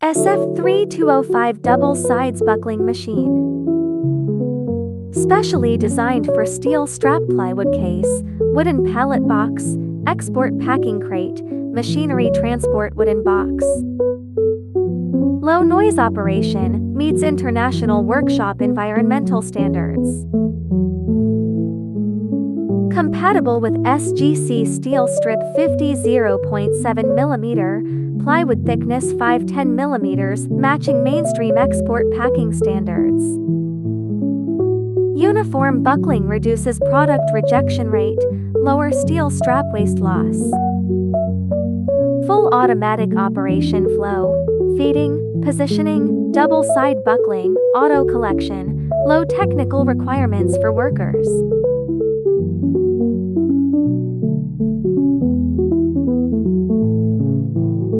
SF3205 double sides buckling machine. Specially designed for steel strap plywood case, wooden pallet box, export packing crate, machinery transport wooden box. Low noise operation, meets international workshop environmental standards. Compatible with SGC steel strip 50 0.7 mm, plywood thickness 510 mm, matching mainstream export packing standards. Uniform buckling reduces product rejection rate, lower steel strap waste loss. Full automatic operation flow, feeding, positioning, double side buckling, auto collection, low technical requirements for workers.